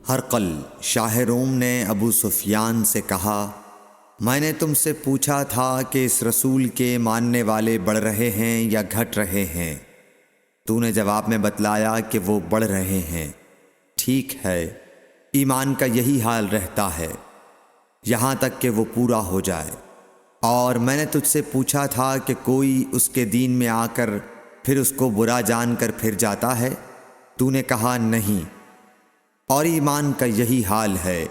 ہرقل شاہ روم نے ابو سفیان سے کہا، میں نے تم سے پوچھا تھا کہ اس رسول کے ماننے والے بڑھ رہے ہیں یا گھٹ رہے ہیں؟ تو نے جواب میں بتلایا کہ وہ بڑھ رہے ہیں۔ ٹھیک ہے، ایمان کا یہی حال رہتا ہے یہاں تک کہ وہ پورا ہو جائے۔ اور میں نے تجھ سے پوچھا تھا کہ کوئی اس کے دین میں آ کر پھر اس کو برا جان کر پھر جاتا ہے؟ تو نے کہا نہیں۔ اور ایمان کا یہی حال ہے،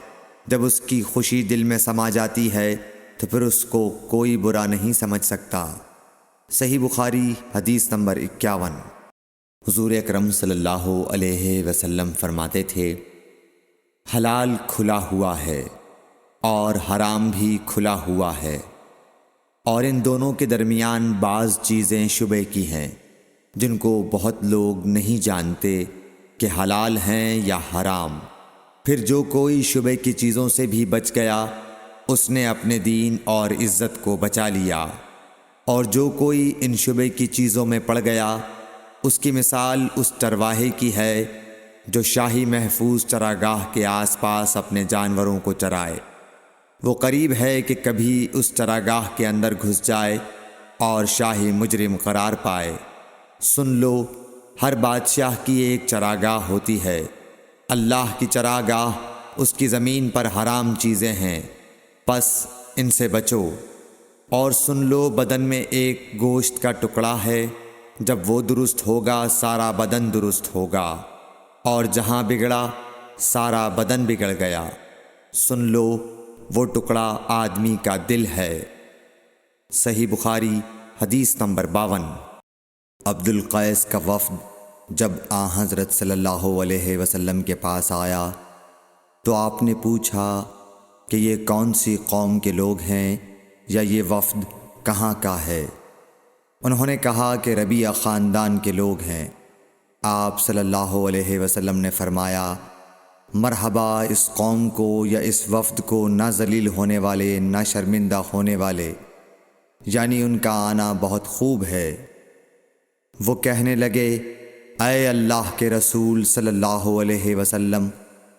جب اس کی خوشی دل میں سما جاتی ہے تو پھر اس کو کوئی برا نہیں سمجھ سکتا۔ صحیح بخاری حدیث نمبر 51۔ حضور اکرم صلی اللہ علیہ وسلم فرماتے تھے، حلال کھلا ہوا ہے اور حرام بھی کھلا ہوا ہے، اور ان دونوں کے درمیان بعض چیزیں شبہ کی ہیں جن کو بہت لوگ نہیں جانتے کہ حلال ہیں یا حرام۔ پھر جو کوئی شبہ کی چیزوں سے بھی بچ گیا اس نے اپنے دین اور عزت کو بچا لیا، اور جو کوئی ان شبہ کی چیزوں میں پڑ گیا اس کی مثال اس چرواہے کی ہے جو شاہی محفوظ چراگاہ کے آس پاس اپنے جانوروں کو چرائے۔ وہ قریب ہے کہ کبھی اس چراگاہ کے اندر گھس جائے اور شاہی مجرم قرار پائے۔ سن لو، ہر بادشاہ کی ایک چراگاہ ہوتی ہے، اللہ کی چراگاہ اس کی زمین پر حرام چیزیں ہیں، پس ان سے بچو۔ اور سن لو، بدن میں ایک گوشت کا ٹکڑا ہے، جب وہ درست ہوگا سارا بدن درست ہوگا، اور جہاں بگڑا سارا بدن بگڑ گیا۔ سن لو، وہ ٹکڑا آدمی کا دل ہے۔ صحیح بخاری حدیث نمبر 52۔ عبد القیس کا وفد جب حضرت صلی اللہ علیہ وسلم کے پاس آیا تو آپ نے پوچھا کہ یہ کون سی قوم کے لوگ ہیں یا یہ وفد کہاں کا ہے؟ انہوں نے کہا کہ ربیعہ خاندان کے لوگ ہیں۔ آپ صلی اللہ علیہ وسلم نے فرمایا، مرحبا اس قوم کو یا اس وفد کو، نہ ذلیل ہونے والے نہ شرمندہ ہونے والے، یعنی ان کا آنا بہت خوب ہے۔ وہ کہنے لگے، اے اللہ کے رسول صلی اللہ علیہ وسلم،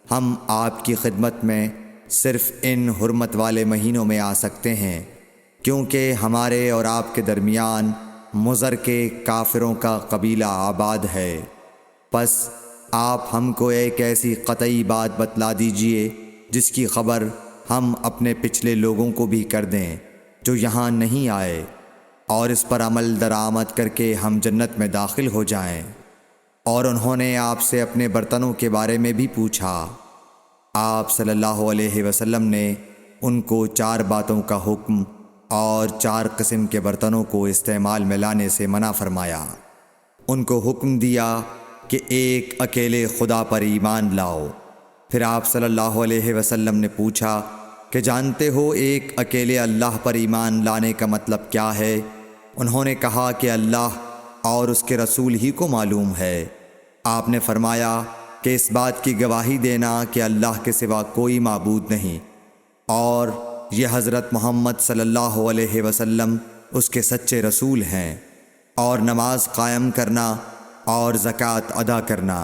ہم آپ کی خدمت میں صرف ان حرمت والے مہینوں میں آ سکتے ہیں، کیونکہ ہمارے اور آپ کے درمیان مضر کے کافروں کا قبیلہ آباد ہے۔ پس آپ ہم کو ایک ایسی قطعی بات بتلا دیجئے جس کی خبر ہم اپنے پچھلے لوگوں کو بھی کر دیں جو یہاں نہیں آئے، اور اس پر عمل درآمد کر کے ہم جنت میں داخل ہو جائیں۔ اور انہوں نے آپ سے اپنے برتنوں کے بارے میں بھی پوچھا۔ آپ صلی اللہ علیہ وسلم نے ان کو 4 باتوں کا حکم اور 4 قسم کے برتنوں کو استعمال میں لانے سے منع فرمایا۔ ان کو حکم دیا کہ ایک اکیلے خدا پر ایمان لاؤ۔ پھر آپ صلی اللہ علیہ وسلم نے پوچھا کہ جانتے ہو ایک اکیلے اللہ پر ایمان لانے کا مطلب کیا ہے؟ انہوں نے کہا کہ اللہ اور اس کے رسول ہی کو معلوم ہے۔ آپ نے فرمایا کہ اس بات کی گواہی دینا کہ اللہ کے سوا کوئی معبود نہیں، اور یہ حضرت محمد صلی اللہ علیہ وسلم اس کے سچے رسول ہیں، اور نماز قائم کرنا اور زکوٰۃ ادا کرنا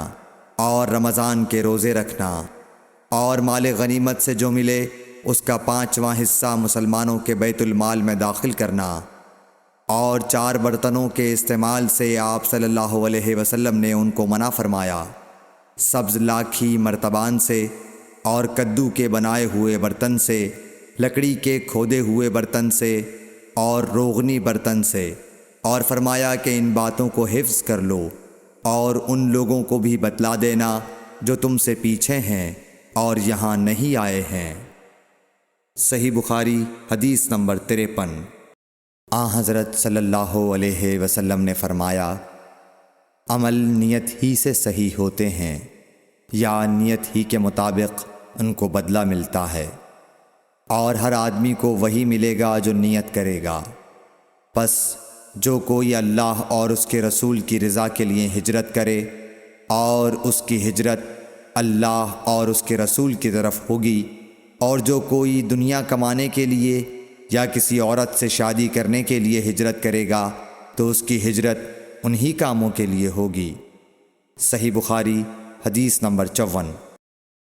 اور رمضان کے روزے رکھنا، اور مال غنیمت سے جو ملے اس کا 5واں حصہ مسلمانوں کے بیت المال میں داخل کرنا، اور 4 برتنوں کے استعمال سے آپ صلی اللہ علیہ وسلم نے ان کو منع فرمایا، سبز لاکھی مرتبان سے، اور کدو کے بنائے ہوئے برتن سے، لکڑی کے کھودے ہوئے برتن سے، اور روغنی برتن سے، اور فرمایا کہ ان باتوں کو حفظ کر لو اور ان لوگوں کو بھی بتلا دینا جو تم سے پیچھے ہیں اور یہاں نہیں آئے ہیں۔ صحیح بخاری حدیث نمبر 53۔ حضرت صلی اللہ علیہ وسلم نے فرمایا، عمل نیت ہی سے صحیح ہوتے ہیں یا نیت ہی کے مطابق ان کو بدلہ ملتا ہے، اور ہر آدمی کو وہی ملے گا جو نیت کرے گا۔ پس جو کوئی اللہ اور اس کے رسول کی رضا کے لیے ہجرت کرے اور اس کی ہجرت اللہ اور اس کے رسول کی طرف ہوگی، اور جو کوئی دنیا کمانے کے لیے یا کسی عورت سے شادی کرنے کے لیے ہجرت کرے گا تو اس کی ہجرت انہی کاموں کے لیے ہوگی۔ صحیح بخاری حدیث نمبر 54۔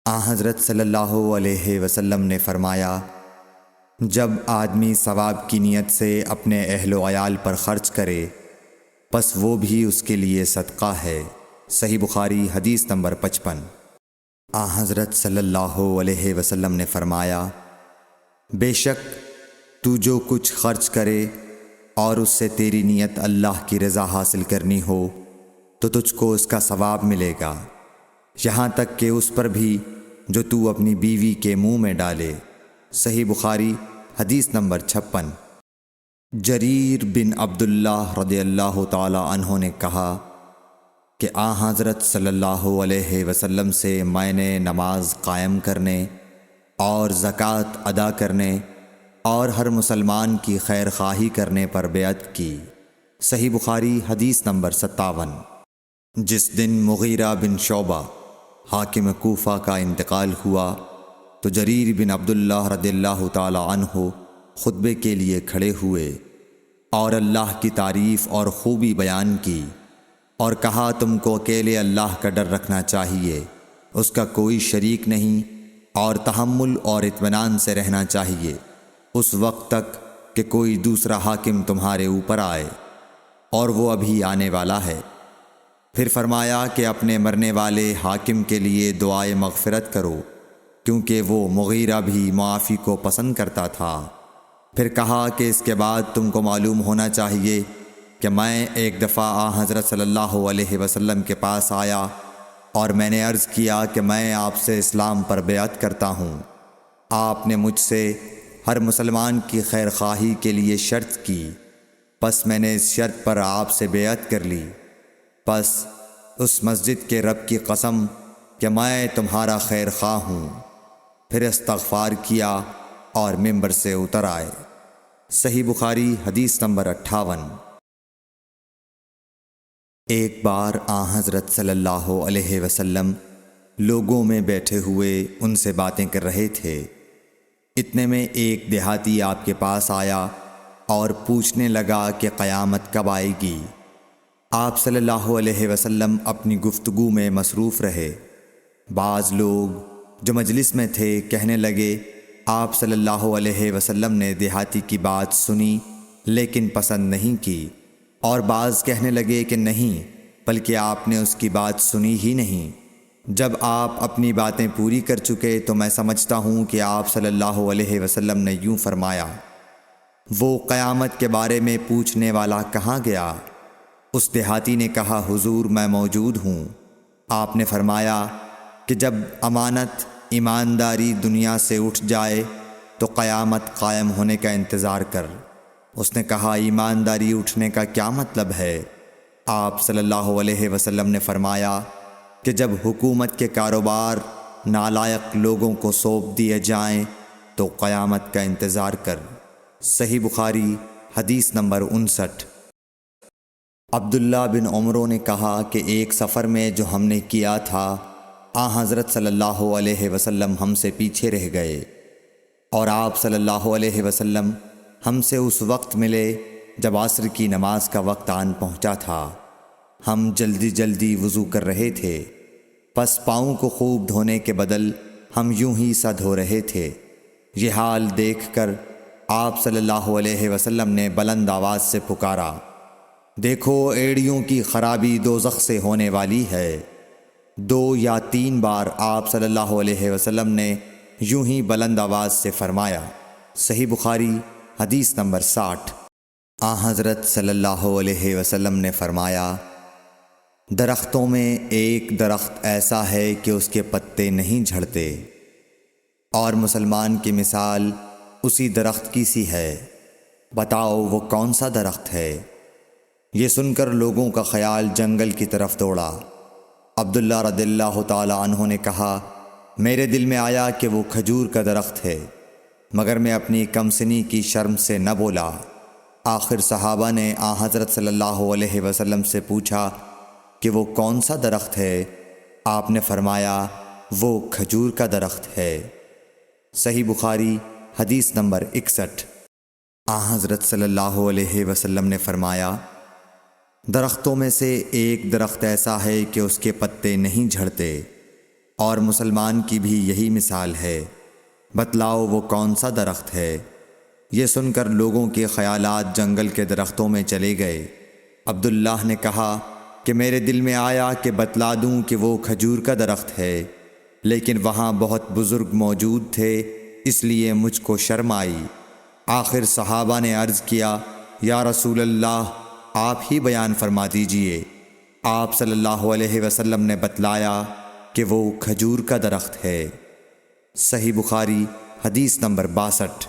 حضرت صلی اللہ علیہ وسلم نے فرمایا، جب آدمی ثواب کی نیت سے اپنے اہل و عیال پر خرچ کرے پس وہ بھی اس کے لیے صدقہ ہے۔ صحیح بخاری حدیث نمبر 55۔ حضرت صلی اللہ علیہ وسلم نے فرمایا، بے شک تو جو کچھ خرچ کرے اور اس سے تیری نیت اللہ کی رضا حاصل کرنی ہو تو تجھ کو اس کا ثواب ملے گا، یہاں تک کہ اس پر بھی جو تو اپنی بیوی کے منہ میں ڈالے۔ صحیح بخاری حدیث نمبر 56۔ جریر بن عبداللہ رضی اللہ تعالی عنہ نے کہا کہ حضرت صلی اللہ علیہ وسلم سے میں نے نماز قائم کرنے اور زکوٰۃ ادا کرنے اور ہر مسلمان کی خیر خواہی کرنے پر بیعت کی۔ صحیح بخاری حدیث نمبر 57۔ جس دن مغیرہ بن شعبہ حاکم کوفہ کا انتقال ہوا تو جریر بن عبداللہ رضی اللہ تعالی عنہ خطبے کے لیے کھڑے ہوئے اور اللہ کی تعریف اور خوبی بیان کی اور کہا، تم کو اکیلے اللہ کا ڈر رکھنا چاہیے، اس کا کوئی شریک نہیں، اور تحمل اور اطمینان سے رہنا چاہیے اس وقت تک کہ کوئی دوسرا حاکم تمہارے اوپر آئے، اور وہ ابھی آنے والا ہے۔ پھر فرمایا کہ اپنے مرنے والے حاکم کے لیے دعائے مغفرت کرو، کیونکہ وہ مغیرہ بھی معافی کو پسند کرتا تھا۔ پھر کہا کہ اس کے بعد تم کو معلوم ہونا چاہیے کہ میں ایک دفعہ حضرت صلی اللہ علیہ وسلم کے پاس آیا اور میں نے عرض کیا کہ میں آپ سے اسلام پر بیعت کرتا ہوں۔ آپ نے مجھ سے ہر مسلمان کی خیر خواہی کے لیے شرط کی، پس میں نے اس شرط پر آپ سے بیعت کر لی۔ پس اس مسجد کے رب کی قسم کہ میں تمہارا خیر خواہ ہوں۔ پھر استغفار کیا اور ممبر سے اتر آئے۔ صحیح بخاری حدیث نمبر 58۔ ایک بار حضرت صلی اللہ علیہ وسلم لوگوں میں بیٹھے ہوئے ان سے باتیں کر رہے تھے، اتنے میں ایک دیہاتی آپ کے پاس آیا اور پوچھنے لگا کہ قیامت کب آئے گی؟ آپ صلی اللہ علیہ وسلم اپنی گفتگو میں مصروف رہے۔ بعض لوگ جو مجلس میں تھے کہنے لگے، آپ صلی اللہ علیہ وسلم نے دیہاتی کی بات سنی لیکن پسند نہیں کی، اور بعض کہنے لگے کہ نہیں، بلکہ آپ نے اس کی بات سنی ہی نہیں۔ جب آپ اپنی باتیں پوری کر چکے تو میں سمجھتا ہوں کہ آپ صلی اللہ علیہ وسلم نے یوں فرمایا، وہ قیامت کے بارے میں پوچھنے والا کہاں گیا؟ اس دیہاتی نے کہا، حضور میں موجود ہوں۔ آپ نے فرمایا کہ جب امانت ایمانداری دنیا سے اٹھ جائے تو قیامت قائم ہونے کا انتظار کر۔ اس نے کہا، ایمانداری اٹھنے کا کیا مطلب ہے؟ آپ صلی اللہ علیہ وسلم نے فرمایا کہ جب حکومت کے کاروبار نالائق لوگوں کو سونپ دیے جائیں تو قیامت کا انتظار کر۔ صحیح بخاری حدیث نمبر 59۔ عبداللہ بن عمرو نے کہا کہ ایک سفر میں جو ہم نے کیا تھا، حضرت صلی اللہ علیہ وسلم ہم سے پیچھے رہ گئے، اور آپ صلی اللہ علیہ وسلم ہم سے اس وقت ملے جب عصر کی نماز کا وقت آن پہنچا تھا۔ ہم جلدی جلدی وضو کر رہے تھے، پس پاؤں کو خوب دھونے کے بدل ہم یوں ہی سا دھو رہے تھے۔ یہ حال دیکھ کر آپ صلی اللہ علیہ وسلم نے بلند آواز سے پکارا، دیکھو ایڑیوں کی خرابی دوزخ سے ہونے والی ہے۔ 2 یا 3 بار آپ صلی اللہ علیہ وسلم نے یوں ہی بلند آواز سے فرمایا۔ صحیح بخاری حدیث نمبر 60۔ حضرت صلی اللہ علیہ وسلم نے فرمایا، درختوں میں ایک درخت ایسا ہے کہ اس کے پتے نہیں جھڑتے، اور مسلمان کی مثال اسی درخت کی سی ہے، بتاؤ وہ کون سا درخت ہے؟ یہ سن کر لوگوں کا خیال جنگل کی طرف دوڑا۔ عبداللہ رضی اللہ تعالی عنہ نے کہا، میرے دل میں آیا کہ وہ کھجور کا درخت ہے، مگر میں اپنی کمسنی کی شرم سے نہ بولا۔ آخر صحابہ نے حضرت صلی اللہ علیہ وسلم سے پوچھا کہ وہ کون سا درخت ہے؟ آپ نے فرمایا، وہ کھجور کا درخت ہے۔ صحیح بخاری حدیث نمبر 61۔ حضرت صلی اللہ علیہ وسلم نے فرمایا، درختوں میں سے ایک درخت ایسا ہے کہ اس کے پتے نہیں جھڑتے، اور مسلمان کی بھی یہی مثال ہے۔ بتلاؤ وہ کون سا درخت ہے؟ یہ سن کر لوگوں کے خیالات جنگل کے درختوں میں چلے گئے۔ عبداللہ نے کہا کہ میرے دل میں آیا کہ بتلا دوں کہ وہ کھجور کا درخت ہے، لیکن وہاں بہت بزرگ موجود تھے، اس لیے مجھ کو شرم آئی۔ آخر صحابہ نے عرض کیا، یا رسول اللہ، آپ ہی بیان فرما دیجئے۔ آپ صلی اللہ علیہ وسلم نے بتلایا کہ وہ کھجور کا درخت ہے۔ صحیح بخاری حدیث نمبر 62۔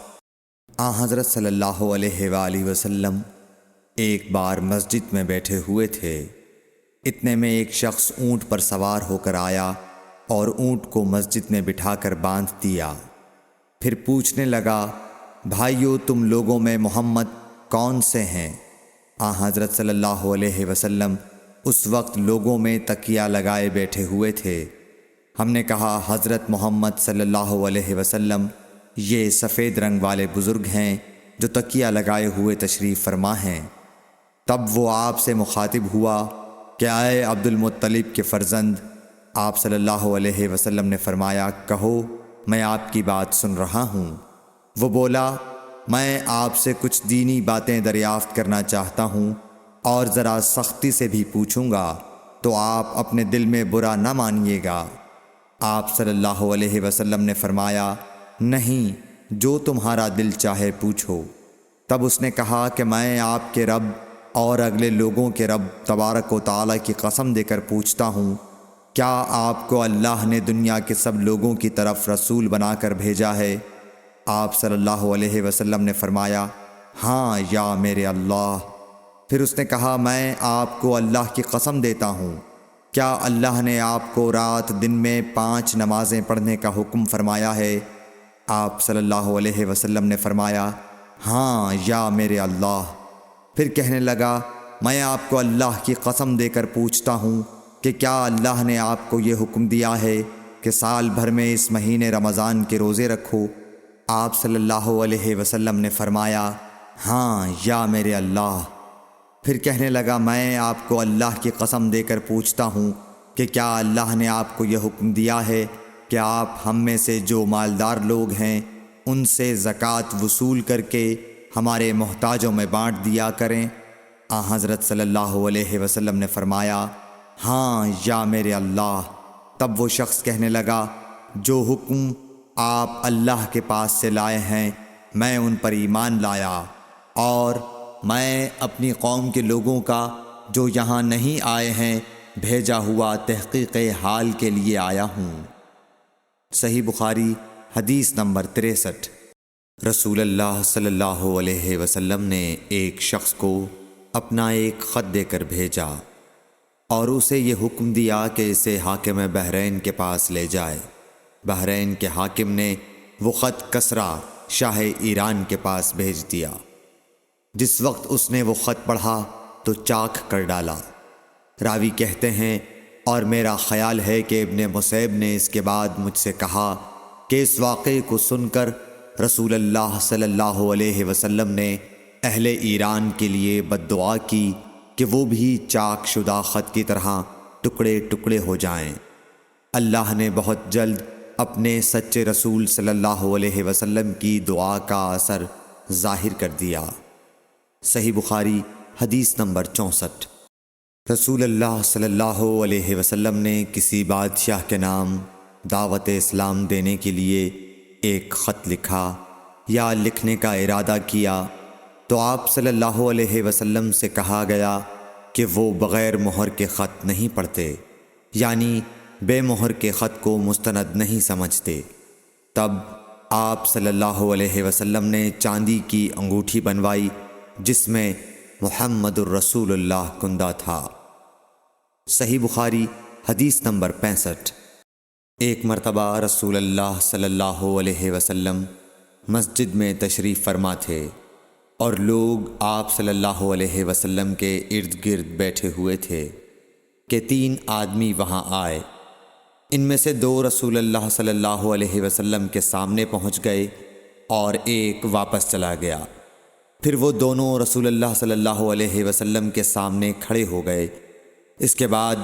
حضرت صلی اللہ علیہ وآلہ وسلم ایک بار مسجد میں بیٹھے ہوئے تھے۔ اتنے میں ایک شخص اونٹ پر سوار ہو کر آیا اور اونٹ کو مسجد میں بٹھا کر باندھ دیا۔ پھر پوچھنے لگا، بھائیو تم لوگوں میں محمد کون سے ہیں؟ حضرت صلی اللہ علیہ وسلم اس وقت لوگوں میں تکیہ لگائے بیٹھے ہوئے تھے۔ ہم نے کہا، حضرت محمد صلی اللہ علیہ وسلم یہ سفید رنگ والے بزرگ ہیں جو تکیہ لگائے ہوئے تشریف فرما ہیں۔ تب وہ آپ سے مخاطب ہوا کہ اے عبد المطلب کے فرزند۔ آپ صلی اللہ علیہ وسلم نے فرمایا، کہو میں آپ کی بات سن رہا ہوں۔ وہ بولا، میں آپ سے کچھ دینی باتیں دریافت کرنا چاہتا ہوں اور ذرا سختی سے بھی پوچھوں گا، تو آپ اپنے دل میں برا نہ مانیے گا۔ آپ صلی اللہ علیہ وسلم نے فرمایا، نہیں، جو تمہارا دل چاہے پوچھو۔ تب اس نے کہا کہ میں آپ کے رب اور اگلے لوگوں کے رب تبارک و تعالیٰ کی قسم دے کر پوچھتا ہوں، کیا آپ کو اللہ نے دنیا کے سب لوگوں کی طرف رسول بنا کر بھیجا ہے؟ آپ صلی اللہ علیہ وسلم نے فرمایا، ہاں یا میرے اللہ۔ پھر اس نے کہا، میں آپ کو اللہ کی قسم دیتا ہوں، کیا اللہ نے آپ کو رات دن میں 5 نمازیں پڑھنے کا حکم فرمایا ہے؟ آپ صلی اللہ علیہ وسلم نے فرمایا، ہاں یا میرے اللہ۔ پھر کہنے لگا، میں آپ کو اللہ کی قسم دے کر پوچھتا ہوں کہ کیا اللہ نے آپ کو یہ حکم دیا ہے کہ سال بھر میں اس مہینے رمضان کے روزے رکھو؟ آپ صلی اللہ علیہ وسلم نے فرمایا، ہاں یا میرے اللہ۔ پھر کہنے لگا، میں آپ کو اللہ کی قسم دے کر پوچھتا ہوں کہ کیا اللہ نے آپ کو یہ حکم دیا ہے کہ آپ ہم میں سے جو مالدار لوگ ہیں ان سے زکوٰۃ وصول کر کے ہمارے محتاجوں میں بانٹ دیا کریں؟ حضرت صلی اللہ علیہ وسلم نے فرمایا، ہاں یا میرے اللہ۔ تب وہ شخص کہنے لگا، جو حکم آپ اللہ کے پاس سے لائے ہیں میں ان پر ایمان لایا، اور میں اپنی قوم کے لوگوں کا جو یہاں نہیں آئے ہیں بھیجا ہوا تحقیق حال کے لیے آیا ہوں۔ صحیح بخاری حدیث نمبر 63۔ رسول اللہ صلی اللہ علیہ وسلم نے ایک شخص کو اپنا ایک خط دے کر بھیجا اور اسے یہ حکم دیا کہ اسے حاکم بحرین کے پاس لے جائے۔ بحرین کے حاکم نے وہ خط کسریٰ شاہ ایران کے پاس بھیج دیا۔ جس وقت اس نے وہ خط پڑھا تو چاک کر ڈالا۔ راوی کہتے ہیں، اور میرا خیال ہے کہ ابن مسیب نے اس کے بعد مجھ سے کہا کہ اس واقعے کو سن کر رسول اللہ صلی اللہ علیہ وسلم نے اہل ایران کے لیے بد دعا کی کہ وہ بھی چاک شدہ خط کی طرح ٹکڑے ٹکڑے ہو جائیں۔ اللہ نے بہت جلد اپنے سچے رسول صلی اللہ علیہ وسلم کی دعا کا اثر ظاہر کر دیا۔ صحیح بخاری حدیث نمبر 64۔ رسول اللہ صلی اللہ علیہ وسلم نے کسی بادشاہ کے نام دعوت اسلام دینے کے لیے ایک خط لکھا یا لکھنے کا ارادہ کیا تو آپ صلی اللہ علیہ وسلم سے کہا گیا کہ وہ بغیر مہر کے خط نہیں پڑھتے، یعنی بے مہر کے خط کو مستند نہیں سمجھتے۔ تب آپ صلی اللہ علیہ وسلم نے چاندی کی انگوٹھی بنوائی جس میں محمد الرسول اللہ کندہ تھا۔ صحیح بخاری حدیث نمبر 65۔ ایک مرتبہ رسول اللہ صلی اللہ علیہ وسلم مسجد میں تشریف فرما تھے اور لوگ آپ صلی اللہ علیہ وسلم کے ارد گرد بیٹھے ہوئے تھے کہ 3 آدمی وہاں آئے۔ ان میں سے 2 رسول اللہ صلی اللہ علیہ وسلم کے سامنے پہنچ گئے اور ایک واپس چلا گیا۔ پھر وہ دونوں رسول اللہ صلی اللہ علیہ وسلم کے سامنے کھڑے ہو گئے۔ اس کے بعد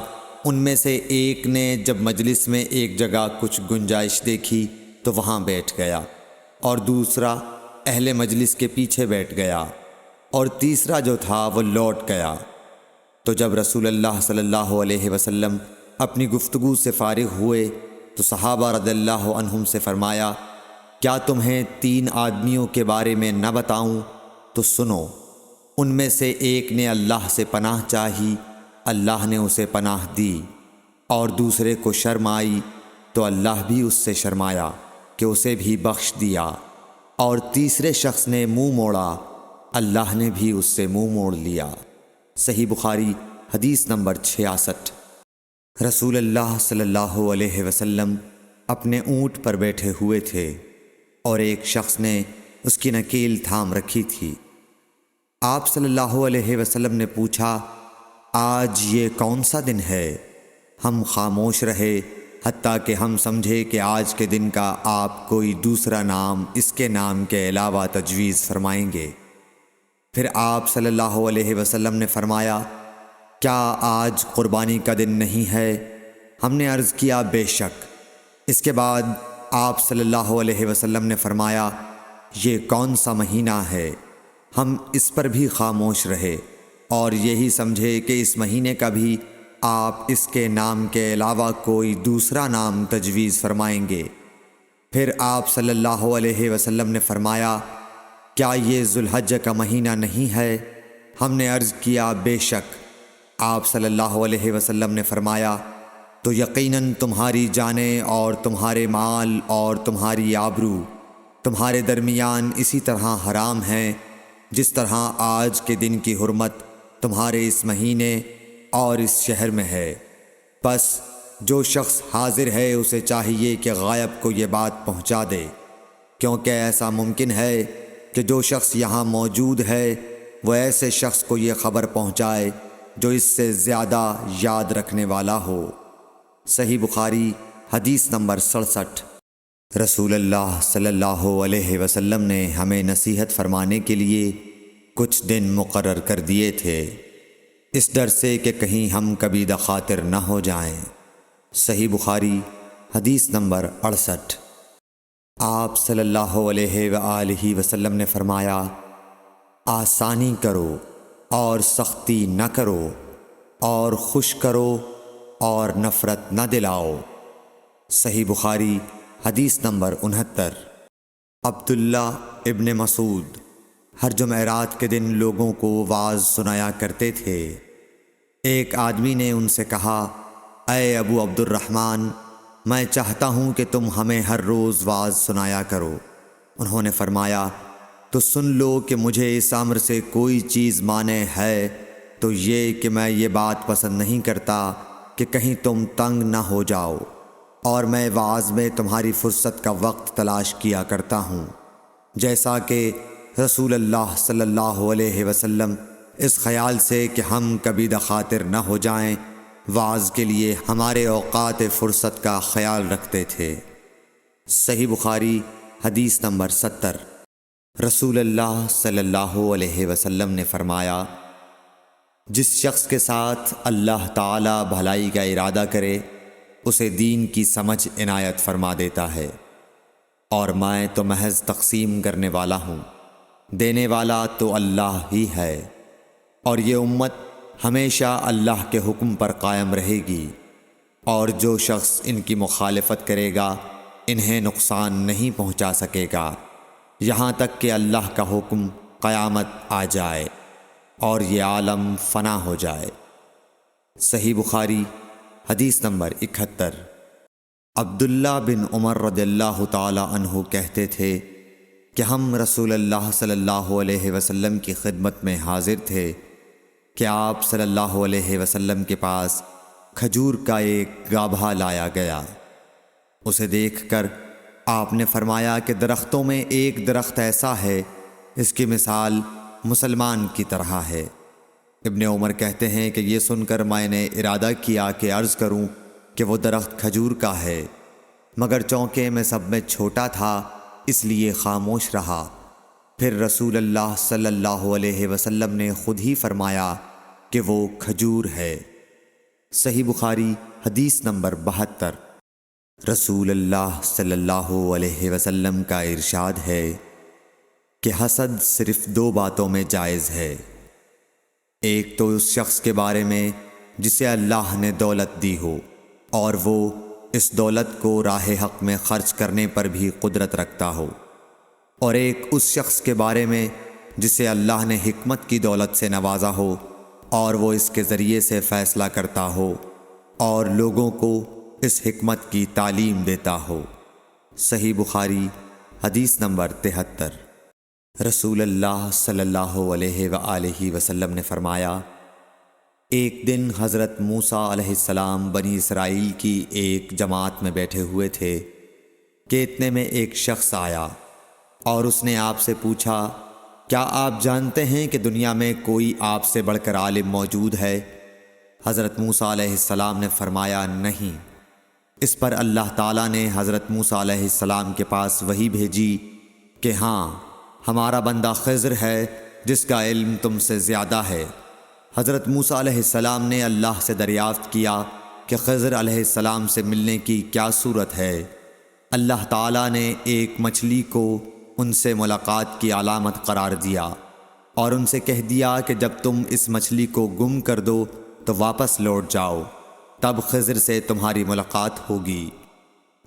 ان میں سے ایک نے جب مجلس میں ایک جگہ کچھ گنجائش دیکھی تو وہاں بیٹھ گیا، اور دوسرا اہل مجلس کے پیچھے بیٹھ گیا، اور تیسرا جو تھا وہ لوٹ گیا۔ تو جب رسول اللہ صلی اللہ علیہ وسلم اپنی گفتگو سے فارغ ہوئے تو صحابہ رضی اللہ عنہم سے فرمایا، کیا تمہیں 3 آدمیوں کے بارے میں نہ بتاؤں؟ تو سنو۔ ان میں سے ایک نے اللہ سے پناہ چاہی، اللہ نے اسے پناہ دی، اور دوسرے کو شرم آئی تو اللہ بھی اس سے شرمایا کہ اسے بھی بخش دیا، اور تیسرے شخص نے منہ موڑا، اللہ نے بھی اس سے منہ موڑ لیا۔ صحیح بخاری حدیث نمبر 66۔ رسول اللہ صلی اللہ علیہ وسلم اپنے اونٹ پر بیٹھے ہوئے تھے اور ایک شخص نے اس کی نکیل تھام رکھی تھی۔ آپ صلی اللہ علیہ وسلم نے پوچھا، آج یہ کون سا دن ہے؟ ہم خاموش رہے حتیٰ کہ ہم سمجھے کہ آج کے دن کا آپ کوئی دوسرا نام اس کے نام کے علاوہ تجویز فرمائیں گے۔ پھر آپ صلی اللہ علیہ وسلم نے فرمایا، کیا آج قربانی کا دن نہیں ہے؟ ہم نے عرض کیا، بے شک۔ اس کے بعد آپ صلی اللہ علیہ وسلم نے فرمایا، یہ کون سا مہینہ ہے؟ ہم اس پر بھی خاموش رہے اور یہی سمجھے کہ اس مہینے کا بھی آپ اس کے نام کے علاوہ کوئی دوسرا نام تجویز فرمائیں گے۔ پھر آپ صلی اللہ علیہ وسلم نے فرمایا، کیا یہ ذو الحجہ کا مہینہ نہیں ہے؟ ہم نے عرض کیا، بے شک۔ آپ صلی اللہ علیہ وسلم نے فرمایا، تو یقیناً تمہاری جانیں اور تمہارے مال اور تمہاری آبرو تمہارے درمیان اسی طرح حرام ہیں جس طرح آج کے دن کی حرمت تمہارے اس مہینے اور اس شہر میں ہے۔ پس جو شخص حاضر ہے اسے چاہیے کہ غائب کو یہ بات پہنچا دے، کیونکہ ایسا ممکن ہے کہ جو شخص یہاں موجود ہے وہ ایسے شخص کو یہ خبر پہنچائے جو اس سے زیادہ یاد رکھنے والا ہو۔ صحیح بخاری حدیث نمبر 67۔ رسول اللہ صلی اللہ علیہ وسلم نے ہمیں نصیحت فرمانے کے لیے کچھ دن مقرر کر دیے تھے، اس ڈر سے کہ کہیں ہم کبھی دخاطر نہ ہو جائیں۔ صحیح بخاری حدیث نمبر 68۔ آپ صلی اللہ علیہ وآلہ وسلم نے فرمایا، آسانی کرو اور سختی نہ کرو، اور خوش کرو اور نفرت نہ دلاؤ۔ صحیح بخاری حدیث نمبر 69۔ عبداللہ ابن مسعود ہر جمعرات کے دن لوگوں کو واعظ سنایا کرتے تھے۔ ایک آدمی نے ان سے کہا، اے ابو عبد الرحمن، میں چاہتا ہوں کہ تم ہمیں ہر روز واعظ سنایا کرو۔ انہوں نے فرمایا، تو سن لو کہ مجھے اس امر سے کوئی چیز مانع ہے تو یہ کہ میں یہ بات پسند نہیں کرتا کہ کہیں تم تنگ نہ ہو جاؤ، اور میں واعظ میں تمہاری فرصت کا وقت تلاش کیا کرتا ہوں، جیسا کہ رسول اللہ صلی اللہ علیہ وسلم اس خیال سے کہ ہم کبھی دخاطر نہ ہو جائیں واعظ کے لیے ہمارے اوقات فرصت کا خیال رکھتے تھے۔ صحیح بخاری حدیث نمبر 70۔ رسول اللہ صلی اللہ علیہ وسلم نے فرمایا، جس شخص کے ساتھ اللہ تعالی بھلائی کا ارادہ کرے اسے دین کی سمجھ عنایت فرما دیتا ہے، اور میں تو محض تقسیم کرنے والا ہوں، دینے والا تو اللہ ہی ہے، اور یہ امت ہمیشہ اللہ کے حکم پر قائم رہے گی، اور جو شخص ان کی مخالفت کرے گا انہیں نقصان نہیں پہنچا سکے گا یہاں تک کہ اللہ کا حکم قیامت آ جائے اور یہ عالم فنا ہو جائے۔ صحیح بخاری حدیث نمبر 71۔ عبداللہ بن عمر رضی اللہ تعالی عنہ کہتے تھے کہ ہم رسول اللہ صلی اللہ علیہ وسلم کی خدمت میں حاضر تھے کہ آپ صلی اللہ علیہ وسلم کے پاس کھجور کا ایک گابھا لایا گیا۔ اسے دیکھ کر آپ نے فرمایا کہ درختوں میں ایک درخت ایسا ہے اس کی مثال مسلمان کی طرح ہے۔ ابن عمر کہتے ہیں کہ یہ سن کر میں نے ارادہ کیا کہ عرض کروں کہ وہ درخت کھجور کا ہے، مگر چونکہ میں سب میں چھوٹا تھا اس لیے خاموش رہا۔ پھر رسول اللہ صلی اللہ علیہ وسلم نے خود ہی فرمایا کہ وہ کھجور ہے۔ صحیح بخاری حدیث نمبر 72۔ رسول اللہ صلی اللہ علیہ وسلم کا ارشاد ہے کہ حسد صرف 2 باتوں میں جائز ہے۔ ایک تو اس شخص کے بارے میں جسے اللہ نے دولت دی ہو اور وہ اس دولت کو راہ حق میں خرچ کرنے پر بھی قدرت رکھتا ہو، اور ایک اس شخص کے بارے میں جسے اللہ نے حکمت کی دولت سے نوازا ہو اور وہ اس کے ذریعے سے فیصلہ کرتا ہو اور لوگوں کو اس حکمت کی تعلیم دیتا ہو۔ صحیح بخاری حدیث نمبر 73۔ رسول اللہ صلی اللہ علیہ وآلہ وسلم نے فرمایا، ایک دن حضرت موسیٰ علیہ السلام بنی اسرائیل کی ایک جماعت میں بیٹھے ہوئے تھے کہ اتنے میں ایک شخص آیا اور اس نے آپ سے پوچھا، کیا آپ جانتے ہیں کہ دنیا میں کوئی آپ سے بڑھ کر عالم موجود ہے؟ حضرت موسیٰ علیہ السلام نے فرمایا، نہیں۔ اس پر اللہ تعالیٰ نے حضرت موسیٰ علیہ السلام کے پاس وحی بھیجی کہ ہاں، ہمارا بندہ خضر ہے جس کا علم تم سے زیادہ ہے۔ حضرت موسیٰ علیہ السلام نے اللہ سے دریافت کیا کہ خضر علیہ السلام سے ملنے کی کیا صورت ہے؟ اللہ تعالیٰ نے ایک مچھلی کو ان سے ملاقات کی علامت قرار دیا اور ان سے کہہ دیا کہ جب تم اس مچھلی کو گم کر دو تو واپس لوٹ جاؤ، تب خضر سے تمہاری ملاقات ہوگی۔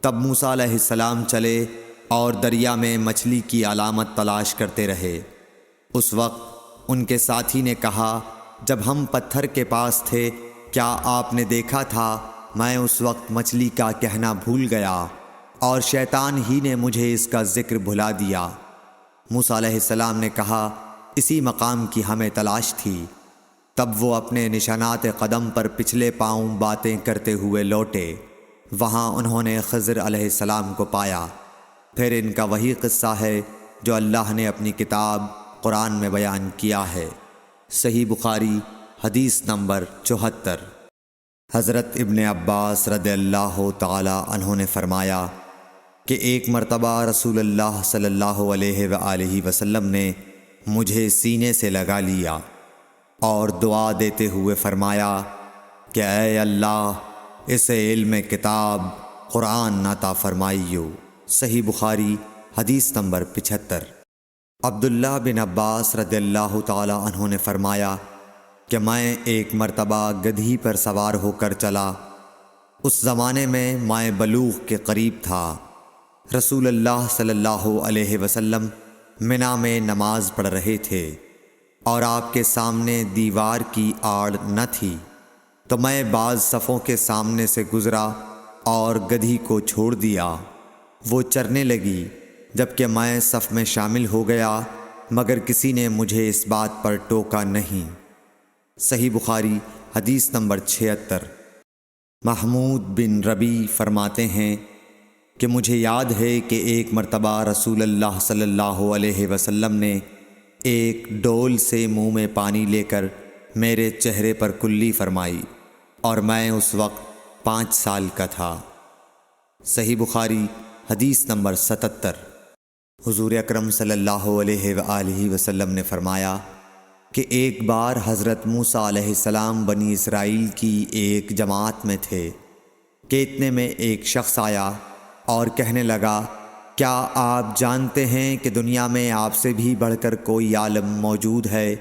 تب موسیٰ علیہ السلام چلے اور دریا میں مچھلی کی علامت تلاش کرتے رہے۔ اس وقت ان کے ساتھی نے کہا، جب ہم پتھر کے پاس تھے کیا آپ نے دیکھا تھا؟ میں اس وقت مچھلی کا کہنا بھول گیا اور شیطان ہی نے مجھے اس کا ذکر بھلا دیا۔ موسیٰ علیہ السلام نے کہا، اسی مقام کی ہمیں تلاش تھی۔ تب وہ اپنے نشانات قدم پر پچھلے پاؤں باتیں کرتے ہوئے لوٹے۔ وہاں انہوں نے خضر علیہ السلام کو پایا۔ پھر ان کا وہی قصہ ہے جو اللہ نے اپنی کتاب قرآن میں بیان کیا ہے۔ صحیح بخاری حدیث نمبر 74۔ حضرت ابن عباس رضی اللہ تعالی عنہ نے فرمایا کہ ایک مرتبہ رسول اللہ صلی اللہ علیہ وآلہ وسلم نے مجھے سینے سے لگا لیا اور دعا دیتے ہوئے فرمایا کہ اے اللہ، اسے علم کتاب قرآن عطا فرمائیو۔ صحیح بخاری حدیث نمبر 75۔ عبداللہ بن عباس رضی اللہ تعالی عنہ نے فرمایا کہ میں ایک مرتبہ گدھی پر سوار ہو کر چلا۔ اس زمانے میں میں بلوغ کے قریب تھا۔ رسول اللہ صلی اللہ علیہ وسلم منی میں نماز پڑھ رہے تھے اور آپ کے سامنے دیوار کی آڑ نہ تھی، تو میں بعض صفوں کے سامنے سے گزرا اور گدھی کو چھوڑ دیا۔ وہ چرنے لگی، جبکہ میں صف میں شامل ہو گیا، مگر کسی نے مجھے اس بات پر ٹوکا نہیں۔ صحیح بخاری حدیث نمبر 76۔ محمود بن ربی فرماتے ہیں کہ مجھے یاد ہے کہ ایک مرتبہ رسول اللہ صلی اللہ علیہ وسلم نے ایک ڈول سے منہ میں پانی لے کر میرے چہرے پر کلی فرمائی اور میں اس وقت 5 سال کا تھا۔ صحیح بخاری حدیث نمبر 77۔ حضور اکرم صلی اللہ علیہ وآلہ وسلم نے فرمایا کہ ایک بار حضرت موسیٰ علیہ السلام بنی اسرائیل کی ایک جماعت میں تھے کہ اتنے میں ایک شخص آیا اور کہنے لگا، کیا آپ جانتے ہیں کہ دنیا میں آپ سے بھی بڑھ کر کوئی عالم موجود ہے؟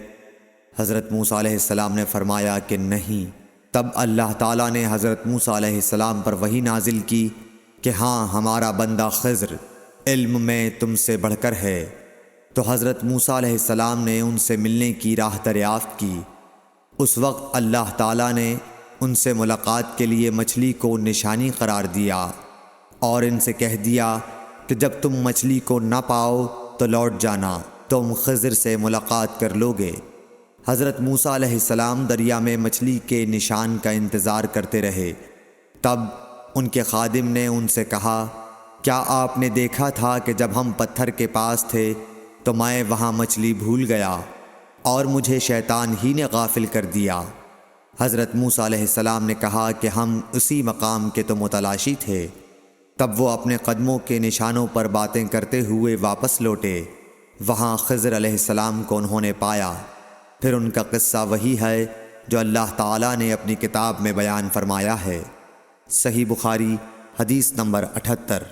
حضرت موسیٰ علیہ السلام نے فرمایا کہ نہیں۔ تب اللہ تعالیٰ نے حضرت موسیٰ علیہ السلام پر وحی نازل کی کہ ہاں، ہمارا بندہ خضر علم میں تم سے بڑھ کر ہے۔ تو حضرت موسیٰ علیہ السلام نے ان سے ملنے کی راہ دریافت کی۔ اس وقت اللہ تعالیٰ نے ان سے ملاقات کے لیے مچھلی کو نشانی قرار دیا اور ان سے کہہ دیا کہ جب تم مچھلی کو نہ پاؤ تو لوٹ جانا، تم خضر سے ملاقات کر لوگے۔ حضرت موسیٰ علیہ السلام دریا میں مچھلی کے نشان کا انتظار کرتے رہے۔ تب ان کے خادم نے ان سے کہا، کیا آپ نے دیکھا تھا کہ جب ہم پتھر کے پاس تھے تو میں وہاں مچھلی بھول گیا اور مجھے شیطان ہی نے غافل کر دیا؟ حضرت موسیٰ علیہ السلام نے کہا کہ ہم اسی مقام کے تو متلاشی تھے۔ تب وہ اپنے قدموں کے نشانوں پر باتیں کرتے ہوئے واپس لوٹے۔ وہاں خضر علیہ السلام کو انہوں نے پایا۔ پھر ان کا قصہ وہی ہے جو اللہ تعالیٰ نے اپنی کتاب میں بیان فرمایا ہے۔ صحیح بخاری حدیث نمبر 78۔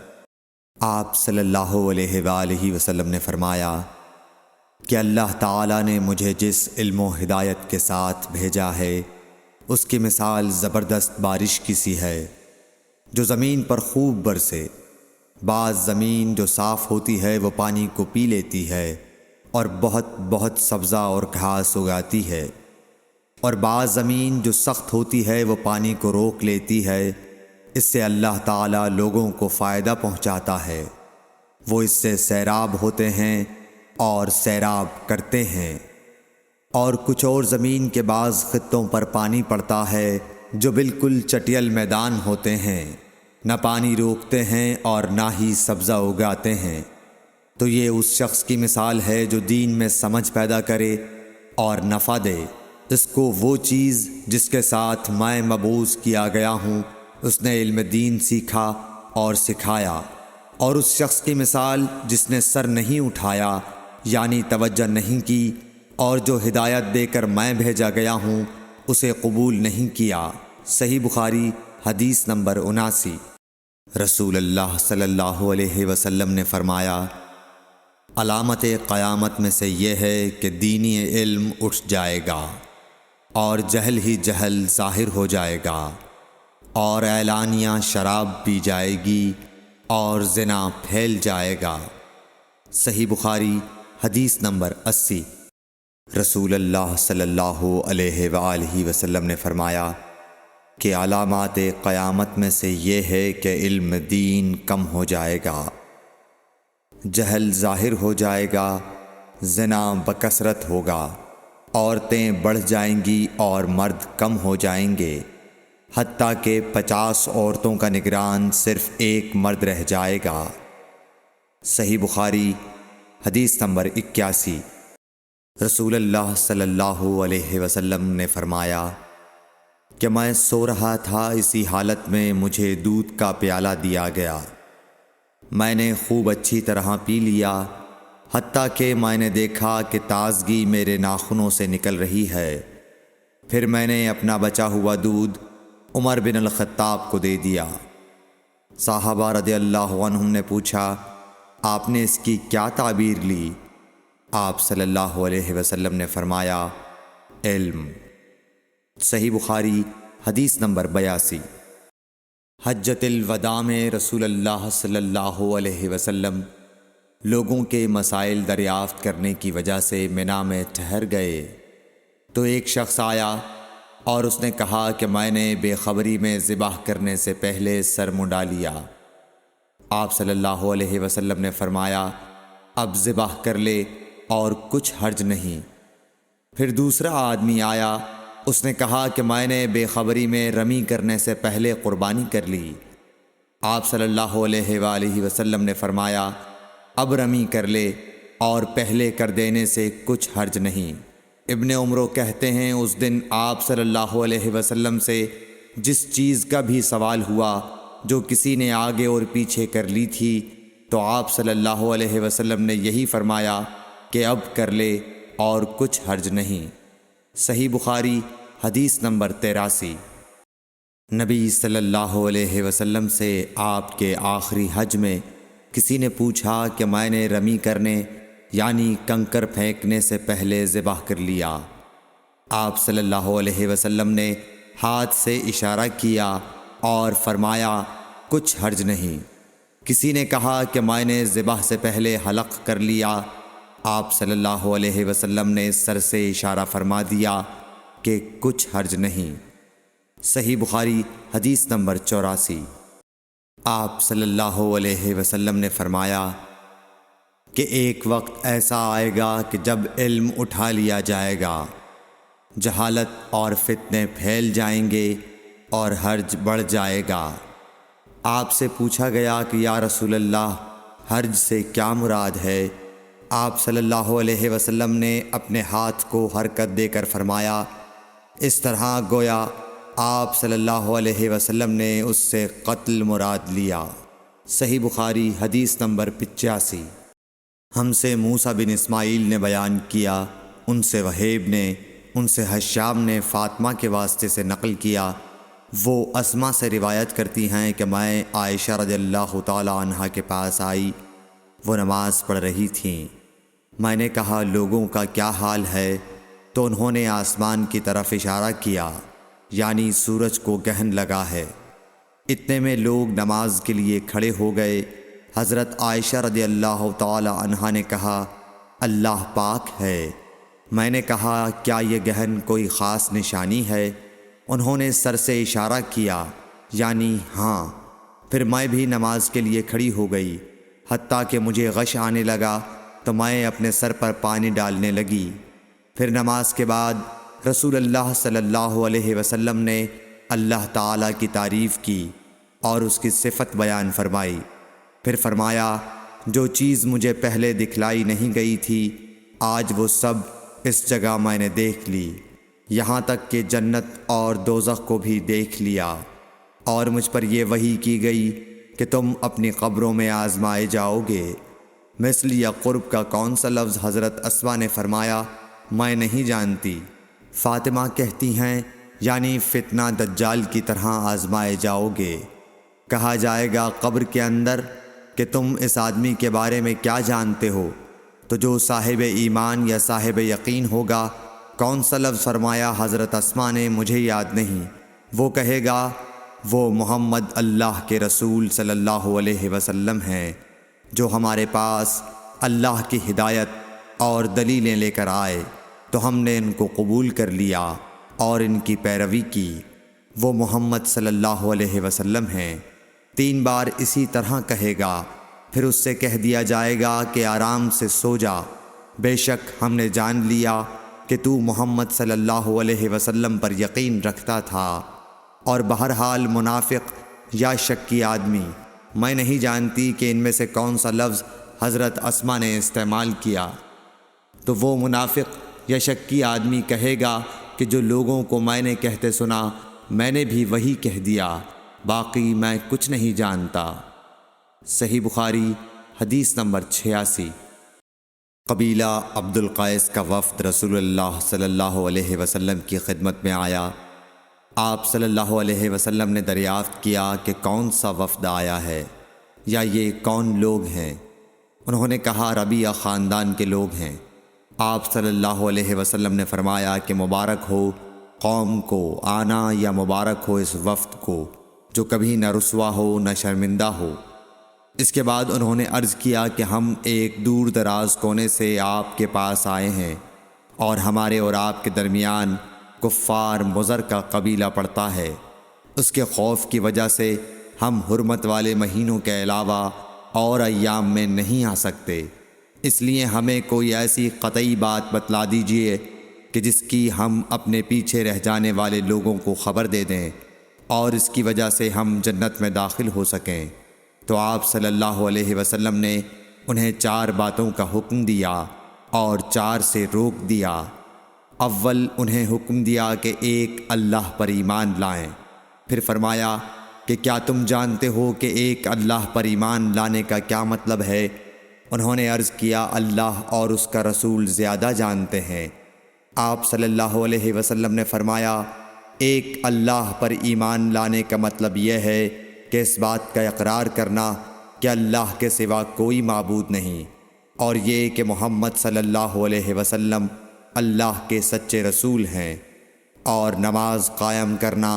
آپ صلی اللہ علیہ وآلہ وسلم نے فرمایا کہ اللہ تعالیٰ نے مجھے جس علم و ہدایت کے ساتھ بھیجا ہے اس کی مثال زبردست بارش کی سی ہے جو زمین پر خوب برسے۔ بعض زمین جو صاف ہوتی ہے وہ پانی کو پی لیتی ہے اور بہت سبزہ اور گھاس اگاتی ہے، اور بعض زمین جو سخت ہوتی ہے وہ پانی کو روک لیتی ہے۔ اس سے اللہ تعالیٰ لوگوں کو فائدہ پہنچاتا ہے، وہ اس سے سیراب ہوتے ہیں اور سیراب کرتے ہیں۔ اور کچھ اور زمین کے بعض خطوں پر پانی پڑتا ہے جو بالکل چٹیل میدان ہوتے ہیں، نہ پانی روکتے ہیں اور نہ ہی سبزہ اگاتے ہیں۔ تو یہ اس شخص کی مثال ہے جو دین میں سمجھ پیدا کرے اور نفع دے۔ اس کو وہ چیز جس کے ساتھ میں مبعوث کیا گیا ہوں اس نے علم دین سیکھا اور سکھایا، اور اس شخص کی مثال جس نے سر نہیں اٹھایا یعنی توجہ نہیں کی، اور جو ہدایت دے کر میں بھیجا گیا ہوں اسے قبول نہیں کیا۔ صحیح بخاری حدیث نمبر 79۔ رسول اللہ صلی اللہ علیہ وسلم نے فرمایا، علامت قیامت میں سے یہ ہے کہ دینی علم اٹھ جائے گا اور جہل ہی جہل ظاہر ہو جائے گا، اور اعلانیہ شراب پی جائے گی اور زنا پھیل جائے گا۔ صحیح بخاری حدیث نمبر 80۔ رسول اللہ صلی اللہ علیہ وآلہ وسلم نے فرمایا کہ علامات قیامت میں سے یہ ہے کہ علم دین کم ہو جائے گا، جہل ظاہر ہو جائے گا، زنا بکثرت ہوگا، عورتیں بڑھ جائیں گی اور مرد کم ہو جائیں گے، حتیٰ کہ 50 عورتوں کا نگران صرف ایک مرد رہ جائے گا۔ صحیح بخاری حدیث نمبر 81۔ رسول اللہ صلی اللہ علیہ وسلم نے فرمایا کہ میں سو رہا تھا، اسی حالت میں مجھے دودھ کا پیالہ دیا گیا، میں نے خوب اچھی طرح پی لیا، حتیٰ کہ میں نے دیکھا کہ تازگی میرے ناخنوں سے نکل رہی ہے۔ پھر میں نے اپنا بچا ہوا دودھ عمر بن الخطاب کو دے دیا۔ صحابہ رضی اللہ عنہم نے پوچھا، آپ نے اس کی کیا تعبیر لی؟ آپ صلی اللہ علیہ وسلم نے فرمایا، علم۔ صحیح بخاری حدیث نمبر 82۔ حجۃ الوداع میں رسول اللہ صلی اللہ علیہ وسلم لوگوں کے مسائل دریافت کرنے کی وجہ سے منا میں ٹھہر گئے، تو ایک شخص آیا اور اس نے کہا کہ میں نے بے خبری میں ذبح کرنے سے پہلے سر منڈا لیا۔ آپ صلی اللہ علیہ وسلم نے فرمایا، اب ذبح کر لے اور کچھ حرج نہیں۔ پھر دوسرا آدمی آیا، اس نے کہا کہ میں نے بے خبری میں رمی کرنے سے پہلے قربانی کر لی۔ آپ صلی اللہ علیہ وآلہ وسلم نے فرمایا، اب رمی کر لے اور پہلے کر دینے سے کچھ حرج نہیں۔ ابن عمرو کہتے ہیں، اس دن آپ صلی اللہ علیہ وسلم سے جس چیز کا بھی سوال ہوا جو کسی نے آگے اور پیچھے کر لی تھی، تو آپ صلی اللہ علیہ وسلم نے یہی فرمایا کہ اب کر لے اور کچھ حرج نہیں۔ صحیح بخاری حدیث نمبر 83۔ نبی صلی اللہ علیہ وسلم سے آپ کے آخری حج میں کسی نے پوچھا کہ میں نے رمی کرنے یعنی کنکر پھینکنے سے پہلے ذبح کر لیا۔ آپ صلی اللہ علیہ وسلم نے ہاتھ سے اشارہ کیا اور فرمایا، کچھ حرج نہیں۔ کسی نے کہا کہ میں نے ذبح سے پہلے حلق کر لیا۔ آپ صلی اللہ علیہ وسلم نے سر سے اشارہ فرما دیا کہ کچھ حرج نہیں۔ صحیح بخاری حدیث نمبر 84۔ آپ صلی اللہ علیہ وسلم نے فرمایا کہ ایک وقت ایسا آئے گا کہ جب علم اٹھا لیا جائے گا، جہالت اور فتنے پھیل جائیں گے اور حرج بڑھ جائے گا۔ آپ سے پوچھا گیا کہ یا رسول اللہ، حرج سے کیا مراد ہے؟ آپ صلی اللہ علیہ وسلم نے اپنے ہاتھ کو حرکت دے کر فرمایا، اس طرح گویا آپ صلی اللہ علیہ وسلم نے اس سے قتل مراد لیا۔ صحیح بخاری حدیث نمبر 85۔ ہم سے موسیٰ بن اسماعیل نے بیان کیا، ان سے وہیب نے، ان سے حشام نے فاطمہ کے واسطے سے نقل کیا، وہ اسما سے روایت کرتی ہیں کہ میں عائشہ رضی اللہ تعالی عنہا کے پاس آئی، وہ نماز پڑھ رہی تھیں۔ میں نے کہا لوگوں کا کیا حال ہے؟ تو انہوں نے آسمان کی طرف اشارہ کیا، یعنی سورج کو گرہن لگا ہے۔ اتنے میں لوگ نماز کے لیے کھڑے ہو گئے۔ حضرت عائشہ رضی اللہ تعالی عنہا نے کہا اللہ پاک ہے۔ میں نے کہا کیا یہ گرہن کوئی خاص نشانی ہے؟ انہوں نے سر سے اشارہ کیا، یعنی ہاں۔ پھر میں بھی نماز کے لیے کھڑی ہو گئی، حتیٰ کہ مجھے غش آنے لگا تو میں اپنے سر پر پانی ڈالنے لگی۔ پھر نماز کے بعد رسول اللہ صلی اللہ علیہ وسلم نے اللہ تعالیٰ کی تعریف کی اور اس کی صفت بیان فرمائی۔ پھر فرمایا جو چیز مجھے پہلے دکھلائی نہیں گئی تھی آج وہ سب اس جگہ میں نے دیکھ لی، یہاں تک کہ جنت اور دوزخ کو بھی دیکھ لیا، اور مجھ پر یہ وحی کی گئی کہ تم اپنی قبروں میں آزمائے جاؤ گے۔ مثل یا قرب کا کون سا لفظ؟ حضرت اسما نے فرمایا میں نہیں جانتی۔ فاطمہ کہتی ہیں یعنی فتنہ دجال کی طرح آزمائے جاؤ گے۔ کہا جائے گا قبر کے اندر کہ تم اس آدمی کے بارے میں کیا جانتے ہو؟ تو جو صاحب ایمان یا صاحب یقین ہوگا، کون سا لفظ فرمایا؟ حضرت اسما نے مجھے یاد نہیں۔ وہ کہے گا وہ محمد اللہ کے رسول صلی اللہ علیہ وسلم ہیں، جو ہمارے پاس اللہ کی ہدایت اور دلیلیں لے کر آئے تو ہم نے ان کو قبول کر لیا اور ان کی پیروی کی۔ وہ محمد صلی اللہ علیہ وسلم ہیں۔ 3 بار اسی طرح کہے گا، پھر اس سے کہہ دیا جائے گا کہ آرام سے سو جا، بے شک ہم نے جان لیا کہ تو محمد صلی اللہ علیہ وسلم پر یقین رکھتا تھا۔ اور بہرحال منافق یا شکی آدمی، میں نہیں جانتی کہ ان میں سے کون سا لفظ حضرت اسما نے استعمال کیا، تو وہ منافق یا شکی آدمی کہے گا کہ جو لوگوں کو میں نے کہتے سنا میں نے بھی وہی کہہ دیا، باقی میں کچھ نہیں جانتا۔ صحیح بخاری حدیث نمبر 86۔ قبیلہ عبد القیس کا وفد رسول اللہ صلی اللہ علیہ وسلم کی خدمت میں آیا۔ آپ صلی اللہ علیہ وسلم نے دریافت کیا کہ کون سا وفد آیا ہے یا یہ کون لوگ ہیں؟ انہوں نے کہا ربیعہ خاندان کے لوگ ہیں۔ آپ صلی اللہ علیہ وسلم نے فرمایا کہ مبارک ہو قوم کو آنا، یا مبارک ہو اس وفد کو جو کبھی نہ رسوا ہو نہ شرمندہ ہو۔ اس کے بعد انہوں نے عرض کیا کہ ہم ایک دور دراز کونے سے آپ کے پاس آئے ہیں، اور ہمارے اور آپ کے درمیان کفار مضر کا قبیلہ پڑتا ہے۔ اس کے خوف کی وجہ سے ہم حرمت والے مہینوں کے علاوہ اور ایام میں نہیں آ سکتے، اس لیے ہمیں کوئی ایسی قطعی بات بتلا دیجیے کہ جس کی ہم اپنے پیچھے رہ جانے والے لوگوں کو خبر دے دیں اور اس کی وجہ سے ہم جنت میں داخل ہو سکیں۔ تو آپ صلی اللہ علیہ وسلم نے انہیں 4 باتوں کا حکم دیا اور 4 سے روک دیا۔ اول انہیں حکم دیا کہ ایک اللہ پر ایمان لائیں۔ پھر فرمایا کہ کیا تم جانتے ہو کہ ایک اللہ پر ایمان لانے کا کیا مطلب ہے؟ انہوں نے عرض کیا اللہ اور اس کا رسول زیادہ جانتے ہیں۔ آپ صلی اللہ علیہ وسلم نے فرمایا ایک اللہ پر ایمان لانے کا مطلب یہ ہے کہ اس بات کا اقرار کرنا کہ اللہ کے سوا کوئی معبود نہیں، اور یہ کہ محمد صلی اللہ علیہ وسلم اللہ کے سچے رسول ہیں، اور نماز قائم کرنا،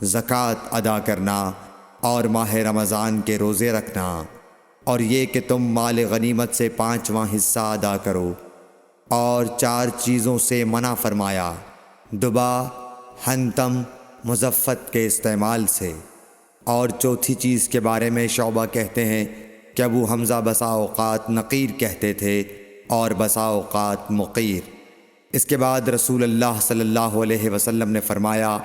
زکوٰۃ ادا کرنا، اور ماہ رمضان کے روزے رکھنا، اور یہ کہ تم مال غنیمت سے 5واں حصہ ادا کرو، اور 4 چیزوں سے منع فرمایا، دبا، حنتم، مزفت کے استعمال سے۔ اور چوتھی چیز کے بارے میں شعبہ کہتے ہیں کہ ابو حمزہ بسا اوقات نقیر کہتے تھے اور بسا اوقات مقیر۔ اس کے بعد رسول اللہ صلی اللہ علیہ وسلم نے فرمایا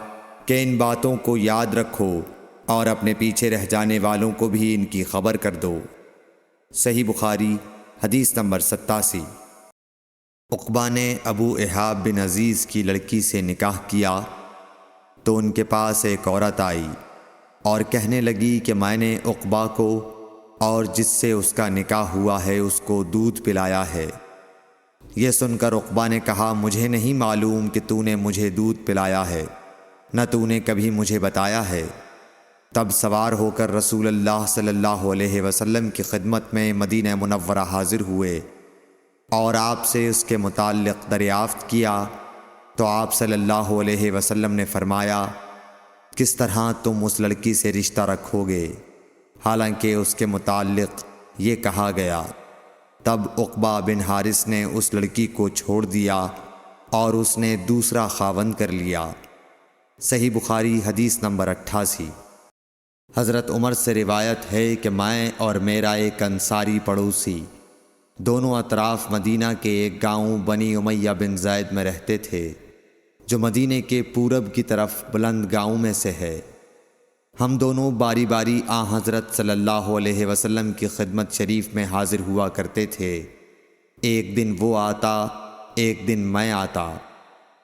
کہ ان باتوں کو یاد رکھو اور اپنے پیچھے رہ جانے والوں کو بھی ان کی خبر کر دو۔ صحیح بخاری حدیث نمبر 87۔ عقبہ نے ابو احاب بن عزیز کی لڑکی سے نکاح کیا تو ان کے پاس ایک عورت آئی اور کہنے لگی کہ میں نے عقبہ کو اور جس سے اس کا نکاح ہوا ہے اس کو دودھ پلایا ہے۔ یہ سن کر عقبہ نے کہا مجھے نہیں معلوم کہ تو نے مجھے دودھ پلایا ہے، نہ تو نے کبھی مجھے بتایا ہے۔ تب سوار ہو کر رسول اللہ صلی اللہ علیہ وسلم کی خدمت میں مدینہ منورہ حاضر ہوئے اور آپ سے اس کے متعلق دریافت کیا تو آپ صلی اللہ علیہ وسلم نے فرمایا کس طرح تم اس لڑکی سے رشتہ رکھو گے، حالانکہ اس کے متعلق یہ کہا گیا۔ تب عقبہ بن حارث نے اس لڑکی کو چھوڑ دیا اور اس نے دوسرا خاوند کر لیا۔ صحیح بخاری حدیث نمبر 88۔ حضرت عمر سے روایت ہے کہ میں اور میرا ایک انصاری پڑوسی دونوں اطراف مدینہ کے ایک گاؤں بنی امیہ بن زید میں رہتے تھے، جو مدینے کے پورب کی طرف بلند گاؤں میں سے ہے۔ ہم دونوں باری باری حضرت صلی اللہ علیہ وسلم کی خدمت شریف میں حاضر ہوا کرتے تھے۔ ایک دن وہ آتا، ایک دن میں آتا۔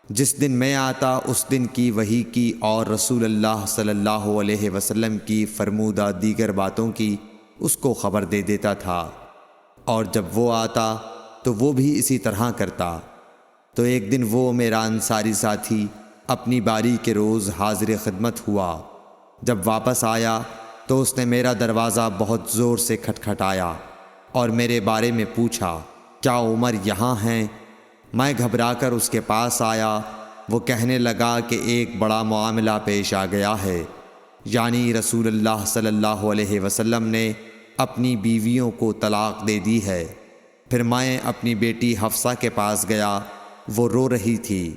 جس دن میں آتا اس دن کی وحی کی اور رسول اللہ صلی اللہ علیہ وسلم کی فرمودہ دیگر باتوں کی اس کو خبر دے دیتا تھا، اور جب وہ آتا تو وہ بھی اسی طرح کرتا۔ تو ایک دن وہ میرا انصاری ساتھی اپنی باری کے روز حاضر خدمت ہوا۔ جب واپس آیا تو اس نے میرا دروازہ بہت زور سے کھٹکھٹایا اور میرے بارے میں پوچھا کیا عمر یہاں ہیں؟ میں گھبرا کر اس کے پاس آیا۔ وہ کہنے لگا کہ ایک بڑا معاملہ پیش آ گیا ہے، یعنی رسول اللہ صلی اللہ علیہ وسلم نے اپنی بیویوں کو طلاق دے دی ہے۔ پھر میں اپنی بیٹی حفصہ کے پاس گیا، وہ رو رہی تھی۔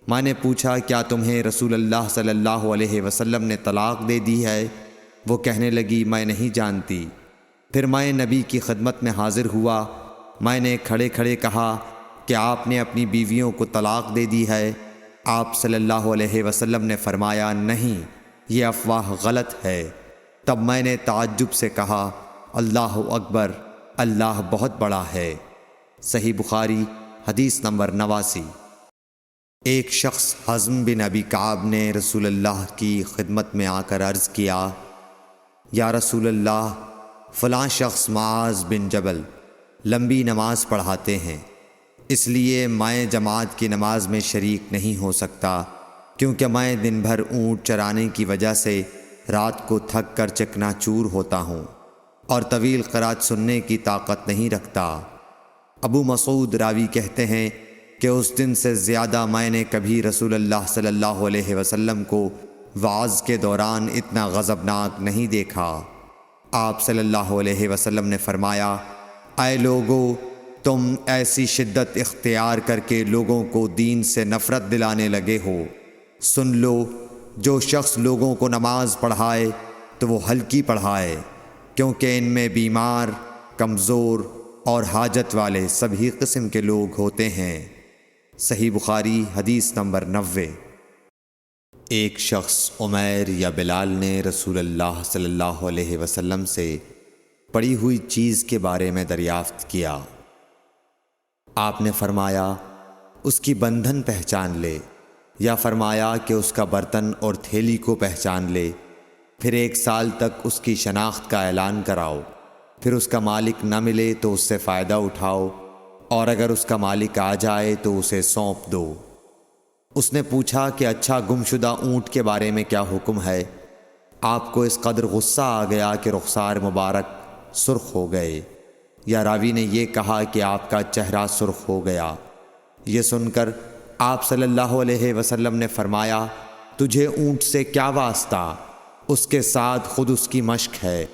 میں نے پوچھا کیا تمہیں رسول اللہ صلی اللہ علیہ وسلم نے طلاق دے دی ہے؟ وہ کہنے لگی میں نہیں جانتی۔ پھر میں نبی کی خدمت میں حاضر ہوا۔ میں نے کھڑے کھڑے کہا کہ آپ نے اپنی بیویوں کو طلاق دے دی ہے؟ آپ صلی اللہ علیہ وسلم نے فرمایا نہیں، یہ افواہ غلط ہے۔ تب میں نے تعجب سے کہا اللہ اکبر، اللہ بہت بڑا ہے۔ صحیح بخاری حدیث نمبر 89۔ ایک شخص حزم بن ابی کعب نے رسول اللہ کی خدمت میں آ کر عرض کیا یا رسول اللہ، فلاں شخص معاذ بن جبل لمبی نماز پڑھاتے ہیں، اس لیے میں جماعت کی نماز میں شریک نہیں ہو سکتا، کیونکہ میں دن بھر اونٹ چرانے کی وجہ سے رات کو تھک کر چکنا چور ہوتا ہوں اور طویل قرات سننے کی طاقت نہیں رکھتا۔ ابو مسعود راوی کہتے ہیں کہ اس دن سے زیادہ میں نے کبھی رسول اللہ صلی اللہ علیہ وسلم کو وعظ کے دوران اتنا غضبناک نہیں دیکھا۔ آپ صلی اللہ علیہ وسلم نے فرمایا اے لوگو، تم ایسی شدت اختیار کر کے لوگوں کو دین سے نفرت دلانے لگے ہو۔ سن لو، جو شخص لوگوں کو نماز پڑھائے تو وہ ہلکی پڑھائے، کیونکہ ان میں بیمار، کمزور اور حاجت والے سبھی قسم کے لوگ ہوتے ہیں۔ صحیح بخاری حدیث نمبر 90۔ ایک شخص عمیر یا بلال نے رسول اللہ صلی اللہ علیہ وسلم سے پڑی ہوئی چیز کے بارے میں دریافت کیا۔ آپ نے فرمایا اس کی بندھن پہچان لے، یا فرمایا کہ اس کا برتن اور تھیلی کو پہچان لے، پھر 1 سال تک اس کی شناخت کا اعلان کراؤ، پھر اس کا مالک نہ ملے تو اس سے فائدہ اٹھاؤ، اور اگر اس کا مالک آ جائے تو اسے سونپ دو۔ اس نے پوچھا کہ اچھا گمشدہ اونٹ کے بارے میں کیا حکم ہے؟ آپ کو اس قدر غصہ آ گیا کہ رخسار مبارک سرخ ہو گئے، یا راوی نے یہ کہا کہ آپ کا چہرہ سرخ ہو گیا۔ یہ سن کر آپ صلی اللہ علیہ وسلم نے فرمایا تجھے اونٹ سے کیا واسطہ؟ اس کے ساتھ خود اس کی مشق ہے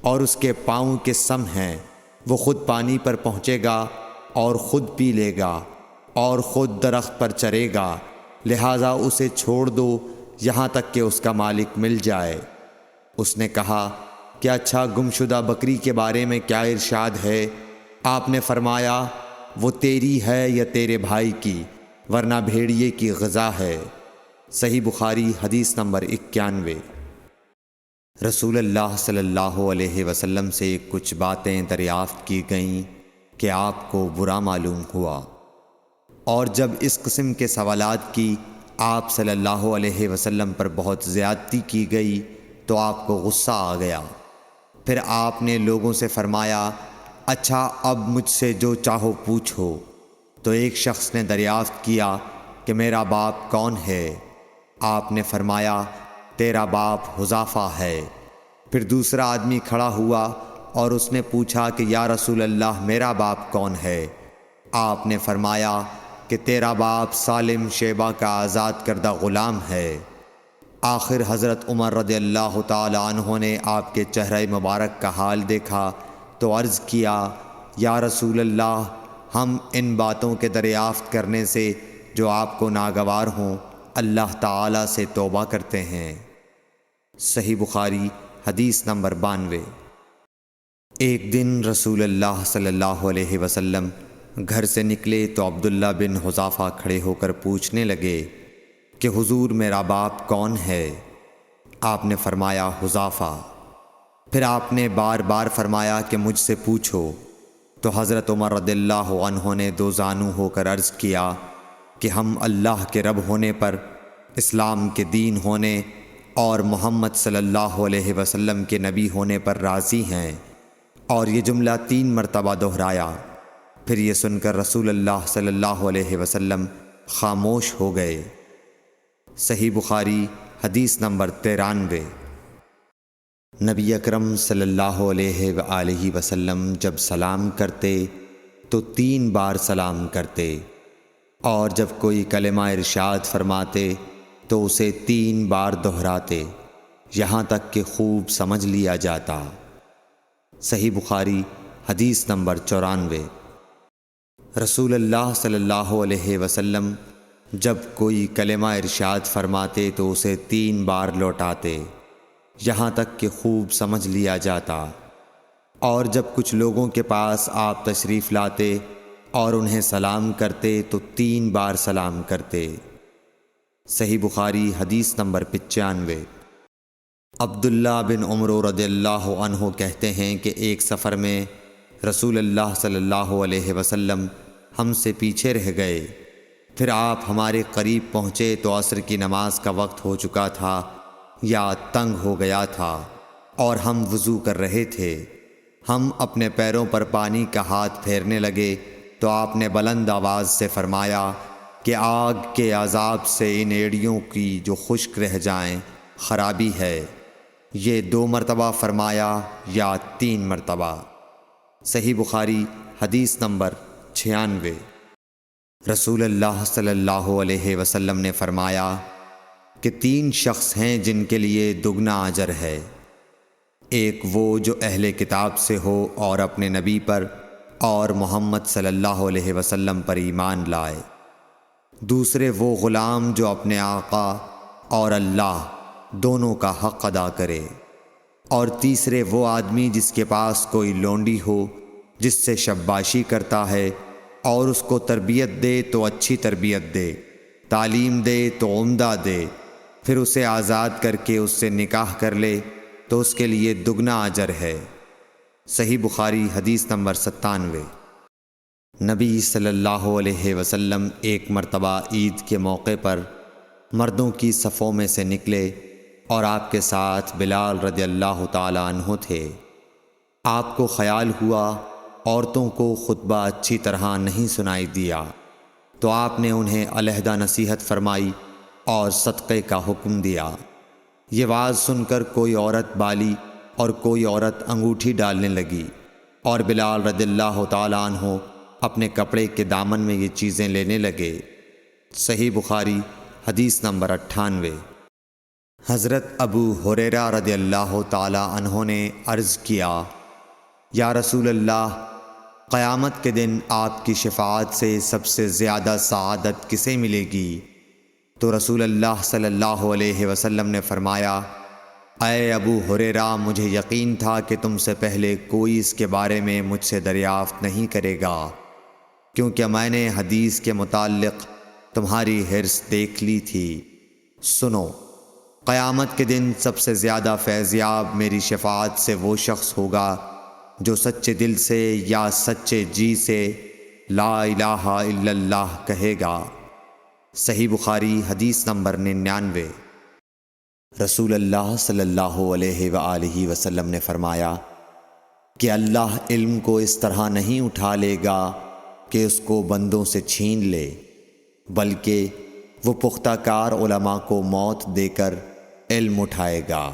اور اس کے پاؤں کے سم ہیں، وہ خود پانی پر پہنچے گا اور خود پی لے گا اور خود درخت پر چرے گا، لہٰذا اسے چھوڑ دو یہاں تک کہ اس کا مالک مل جائے۔ اس نے کہا کہ اچھا گمشدہ بکری کے بارے میں کیا ارشاد ہے؟ آپ نے فرمایا وہ تیری ہے یا تیرے بھائی کی، ورنہ بھیڑیے کی غذا ہے۔ صحیح بخاری حدیث نمبر 91۔ رسول اللہ صلی اللہ علیہ وسلم سے کچھ باتیں دریافت کی گئیں کہ آپ کو برا معلوم ہوا، اور جب اس قسم کے سوالات کی آپ صلی اللہ علیہ وسلم پر بہت زیادتی کی گئی تو آپ کو غصہ آ گیا۔ پھر آپ نے لوگوں سے فرمایا اچھا اب مجھ سے جو چاہو پوچھو۔ تو ایک شخص نے دریافت کیا کہ میرا باپ کون ہے؟ آپ نے فرمایا تیرا باپ حذافہ ہے۔ پھر دوسرا آدمی کھڑا ہوا اور اس نے پوچھا کہ یا رسول اللہ میرا باپ کون ہے؟ آپ نے فرمایا کہ تیرا باپ سالم شیبہ کا آزاد کردہ غلام ہے۔ آخر حضرت عمر رضی اللہ تعالی عنہ نے آپ کے چہرہ مبارک کا حال دیکھا تو عرض کیا یا رسول اللہ ہم ان باتوں کے دریافت کرنے سے جو آپ کو ناگوار ہوں اللہ تعالی سے توبہ کرتے ہیں۔ صحیح بخاری حدیث نمبر 92۔ ایک دن رسول اللہ صلی اللہ علیہ وسلم گھر سے نکلے تو عبداللہ بن حذافہ کھڑے ہو کر پوچھنے لگے کہ حضور میرا باپ کون ہے؟ آپ نے فرمایا حذافہ۔ پھر آپ نے بار بار فرمایا کہ مجھ سے پوچھو، تو حضرت عمر رضی اللہ عنہ نے دو زانو ہو کر عرض کیا کہ ہم اللہ کے رب ہونے پر، اسلام کے دین ہونے اور محمد صلی اللہ علیہ وسلم کے نبی ہونے پر راضی ہیں، اور یہ جملہ 3 مرتبہ دہرایا۔ پھر یہ سن کر رسول اللہ صلی اللہ علیہ وسلم خاموش ہو گئے۔ صحیح بخاری حدیث نمبر 93۔ نبی اکرم صلی اللہ علیہ وآلہ وسلم جب سلام کرتے تو 3 بار سلام کرتے، اور جب کوئی کلمہ ارشاد فرماتے تو اسے 3 بار دہراتے یہاں تک کہ خوب سمجھ لیا جاتا۔ صحیح بخاری حدیث نمبر 94۔ رسول اللہ صلی اللہ علیہ وسلم جب کوئی کلمہ ارشاد فرماتے تو اسے 3 بار لوٹاتے یہاں تک کہ خوب سمجھ لیا جاتا، اور جب کچھ لوگوں کے پاس آپ تشریف لاتے اور انہیں سلام کرتے تو 3 بار سلام کرتے۔ صحیح بخاری حدیث نمبر 95۔ عبداللہ بن عمر رضی اللہ عنہ کہتے ہیں کہ ایک سفر میں رسول اللہ صلی اللہ علیہ وسلم ہم سے پیچھے رہ گئے۔ پھر آپ ہمارے قریب پہنچے تو عصر کی نماز کا وقت ہو چکا تھا یا تنگ ہو گیا تھا، اور ہم وضو کر رہے تھے۔ ہم اپنے پیروں پر پانی کا ہاتھ پھیرنے لگے تو آپ نے بلند آواز سے فرمایا کہ آگ کے عذاب سے ان ایڑیوں کی جو خشک رہ جائیں خرابی ہے۔ یہ 2 مرتبہ فرمایا یا 3 مرتبہ؟ صحیح بخاری حدیث نمبر 96۔ رسول اللہ صلی اللہ علیہ وسلم نے فرمایا کہ 3 شخص ہیں جن کے لیے دگنا اجر ہے۔ ایک وہ جو اہل کتاب سے ہو اور اپنے نبی پر اور محمد صلی اللہ علیہ وسلم پر ایمان لائے۔ دوسرے وہ غلام جو اپنے آقا اور اللہ دونوں کا حق ادا کرے۔ اور تیسرے وہ آدمی جس کے پاس کوئی لونڈی ہو جس سے شباشی کرتا ہے، اور اس کو تربیت دے تو اچھی تربیت دے، تعلیم دے تو عمدہ دے، پھر اسے آزاد کر کے اس سے نکاح کر لے تو اس کے لیے دگنا اجر ہے۔ صحیح بخاری حدیث نمبر 97۔ نبی صلی اللہ علیہ وسلم ایک مرتبہ عید کے موقع پر مردوں کی صفوں میں سے نکلے اور آپ کے ساتھ بلال رضی اللہ تعالی عنہ تھے۔ آپ کو خیال ہوا عورتوں کو خطبہ اچھی طرح نہیں سنائی دیا، تو آپ نے انہیں علیحدہ نصیحت فرمائی اور صدقے کا حکم دیا۔ یہ واز سن کر کوئی عورت بالی اور کوئی عورت انگوٹھی ڈالنے لگی، اور بلال رضی اللہ تعالیٰ عنہ اپنے کپڑے کے دامن میں یہ چیزیں لینے لگے۔ صحیح بخاری حدیث نمبر 98۔ حضرت ابو ہریرہ رضی اللہ تعالیٰ عنہ نے عرض کیا یا رسول اللہ، قیامت کے دن آپ کی شفاعت سے سب سے زیادہ سعادت کسے ملے گی؟ تو رسول اللہ صلی اللہ علیہ وسلم نے فرمایا اے ابو ہریرہ، مجھے یقین تھا کہ تم سے پہلے کوئی اس کے بارے میں مجھ سے دریافت نہیں کرے گا، کیونکہ میں نے حدیث کے متعلق تمہاری حرص دیکھ لی تھی۔ سنو، قیامت کے دن سب سے زیادہ فیضیاب میری شفاعت سے وہ شخص ہوگا جو سچے دل سے یا سچے جی سے لا الہ الا اللہ کہے گا۔ صحیح بخاری حدیث نمبر 99۔ رسول اللہ صلی اللہ علیہ وآلہ وسلم نے فرمایا کہ اللہ علم کو اس طرح نہیں اٹھا لے گا کہ اس کو بندوں سے چھین لے، بلکہ وہ پختہ کار علماء کو موت دے کر علم اٹھائے گا،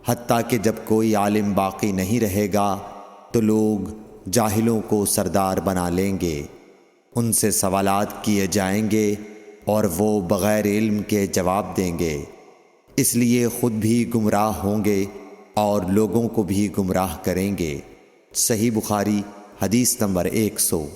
حتیٰ کہ جب کوئی عالم باقی نہیں رہے گا تو لوگ جاہلوں کو سردار بنا لیں گے، ان سے سوالات کیے جائیں گے اور وہ بغیر علم کے جواب دیں گے، اس لیے خود بھی گمراہ ہوں گے اور لوگوں کو بھی گمراہ کریں گے۔ صحیح بخاری حدیث نمبر 100۔